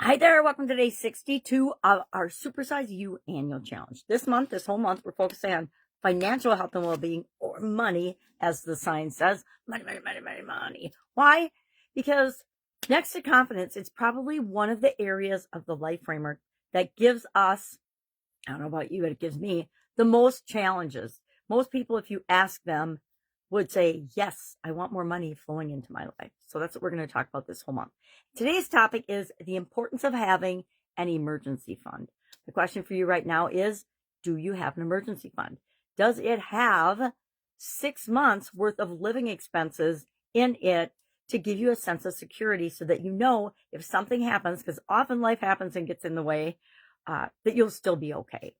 Hi there, welcome to day 62 of our Supersize You annual challenge. This whole month, we're focusing on financial health and well-being, or money, as the sign says. Money, money, money, money, money. Why? Because next to confidence, it's probably one of the areas of the life framework that gives us, I don't know about you, but it gives me the most challenges. Most people, if you ask them, would say, yes, I want more money flowing into my life. So that's what we're going to talk about this whole month. Today's topic is the importance of having an emergency fund. The question for you right now is, do you have an emergency fund? Does it have 6 months worth of living expenses in it to give you a sense of security so that you know if something happens, because often life happens and gets in the way, that you'll still be okay.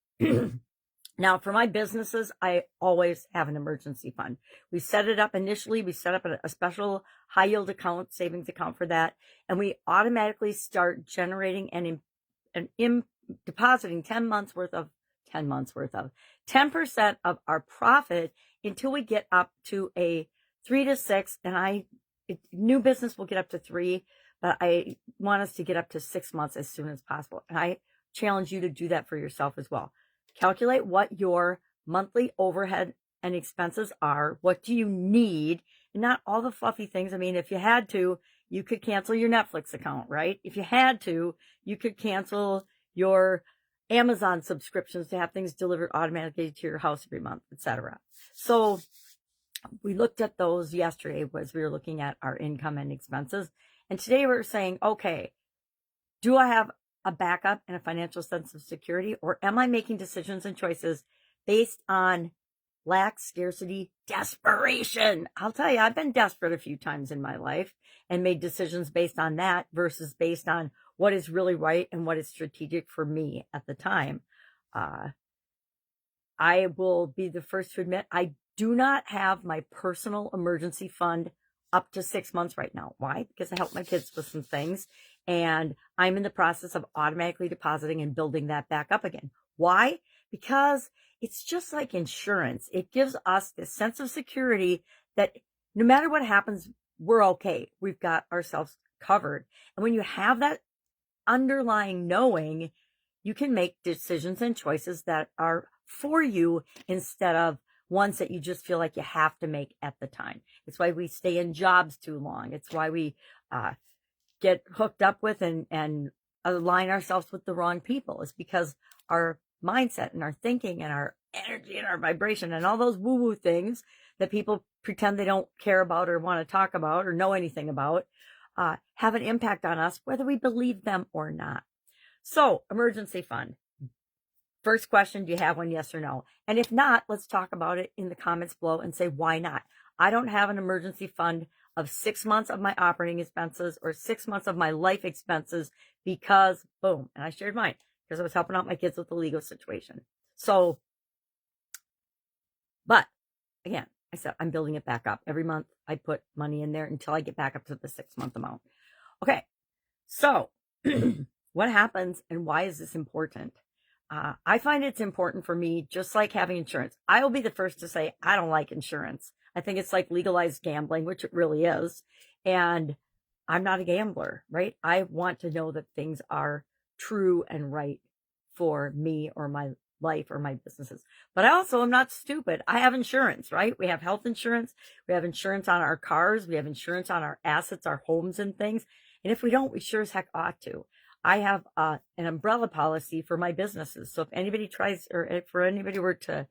Now, for my businesses, I always have an emergency fund. We set it up initially. We set up a special high yield account, savings account for that. And we automatically start generating and depositing 10% of our profit until we get up to a 3 to 6. And new business will get up to 3, but I want us to get up to 6 months as soon as possible. And I challenge you to do that for yourself as well. Calculate what your monthly overhead and expenses are. What do you need? And not all the fluffy things. I mean, if you had to, you could cancel your Netflix account, right? If you had to, you could cancel your Amazon subscriptions to have things delivered automatically to your house every month, etc. So we looked at those yesterday as we were looking at our income and expenses. And today we're saying, okay, do I have a backup and a financial sense of security, or am I making decisions and choices based on lack, scarcity, desperation? I'll tell you, I've been desperate a few times in my life and made decisions based on that versus based on what is really right and what is strategic for me at the time. I will be the first to admit I do not have my personal emergency fund up to 6 months right now. Why? Because I help my kids with some things, and I'm in the process of automatically depositing and building that back up again. Why? Because it's just like insurance. It gives us this sense of security that no matter what happens, we're okay. We've got ourselves covered. And when you have that underlying knowing, you can make decisions and choices that are for you instead of ones that you just feel like you have to make at the time. It's why we stay in jobs too long. It's why we get hooked up with and align ourselves with the wrong people. It's because our mindset and our thinking and our energy and our vibration and all those woo-woo things that people pretend they don't care about or want to talk about or know anything about have an impact on us, whether we believe them or not. So, emergency fund. First question, do you have one? Yes or no? And if not, let's talk about it in the comments below and say, why not? I don't have an emergency fund of 6 months of my operating expenses or 6 months of my life expenses because, boom, and I shared mine because I was helping out my kids with the legal situation. So, but again, I said, I'm building it back up. Every month I put money in there until I get back up to the 6 month amount. Okay. So what happens and why is this important? I find it's important for me, just like having insurance. I will be the first to say, I don't like insurance. I think it's like legalized gambling, which it really is. And I'm not a gambler, right? I want to know that things are true and right for me or my life or my businesses. But I also am not stupid. I have insurance, right? We have health insurance. We have insurance on our cars. We have insurance on our assets, our homes and things. And if we don't, we sure as heck ought to. I have an umbrella policy for my businesses. So if anybody tries, or if anybody were to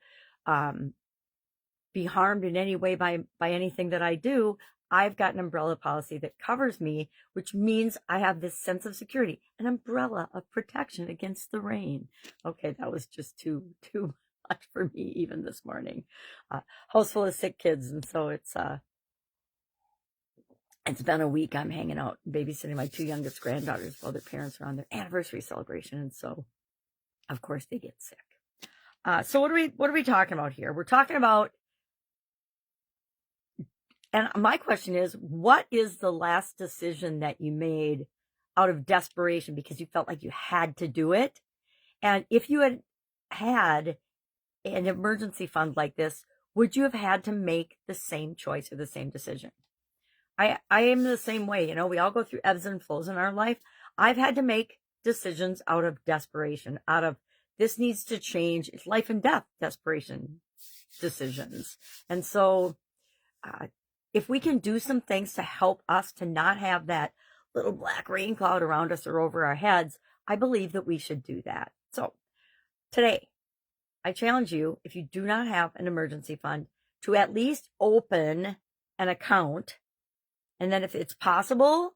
be harmed in any way by anything that I do, I've got an umbrella policy that covers me, which means I have this sense of security, an umbrella of protection against the rain. Okay, that was just too much for me even this morning. House full of sick kids, and so it's been a week. I'm hanging out, babysitting my 2 youngest granddaughters while their parents are on their anniversary celebration. And so, of course, they get sick. So what are we talking about here? We're talking about, and my question is, what is the last decision that you made out of desperation because you felt like you had to do it? And if you had an emergency fund like this, would you have had to make the same choice or the same decision? I am the same way. You know, we all go through ebbs and flows in our life. I've had to make decisions out of desperation, out of this needs to change. It's life and death desperation decisions. And so if we can do some things to help us to not have that little black rain cloud around us or over our heads, I believe that we should do that. So today, I challenge you, if you do not have an emergency fund, to at least open an account. And then if it's possible,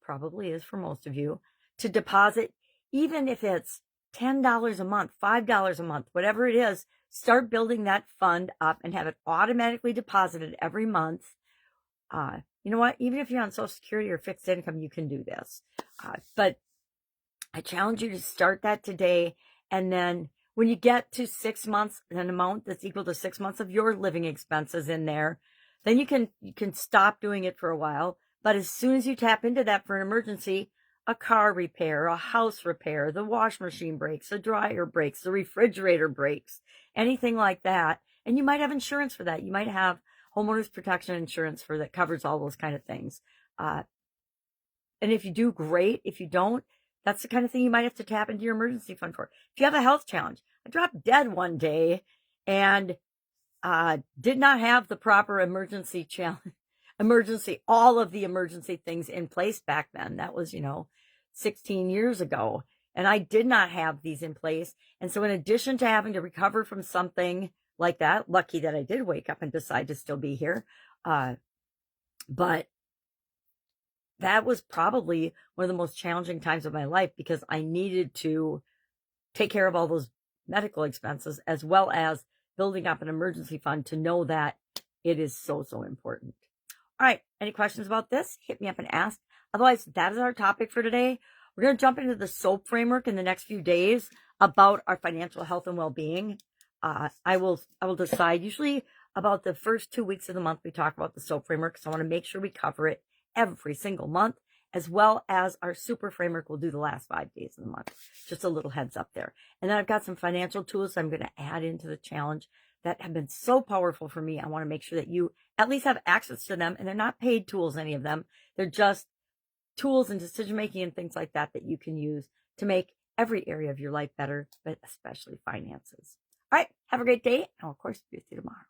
probably is for most of you, to deposit, even if it's $10 a month, $5 a month, whatever it is, start building that fund up and have it automatically deposited every month. You know what? Even if you're on Social Security or fixed income, you can do this. But I challenge you to start that today. And then when you get to 6 months, an amount that's equal to 6 months of your living expenses in there, then you can stop doing it for a while. But as soon as you tap into that for an emergency, a car repair, a house repair, the wash machine breaks, the dryer breaks, the refrigerator breaks, anything like that. And you might have insurance for that. You might have homeowners protection insurance for that covers all those kind of things. And if you do, great. If you don't, that's the kind of thing you might have to tap into your emergency fund for. If you have a health challenge, I dropped dead one day and did not have the proper all of the emergency things in place back then. That was, 16 years ago. And I did not have these in place. And so in addition to having to recover from something like that, lucky that I did wake up and decide to still be here. But that was probably one of the most challenging times of my life because I needed to take care of all those medical expenses as well as building up an emergency fund to know that it is so, so important. All right. Any questions about this? Hit me up and ask. Otherwise, that is our topic for today. We're going to jump into the SOAP framework in the next few days about our financial health and well-being. I will decide usually about the first 2 weeks of the month we talk about the SOAP framework. So I want to make sure we cover it every single month, as well as our super framework will do the last 5 days of the month. Just a little heads up there. And then I've got some financial tools I'm going to add into the challenge that have been so powerful for me. I want to make sure that you at least have access to them. And they're not paid tools, any of them. They're just tools and decision making and things like that you can use to make every area of your life better, but especially finances. All right. Have a great day. And I'll, of course, be with you tomorrow.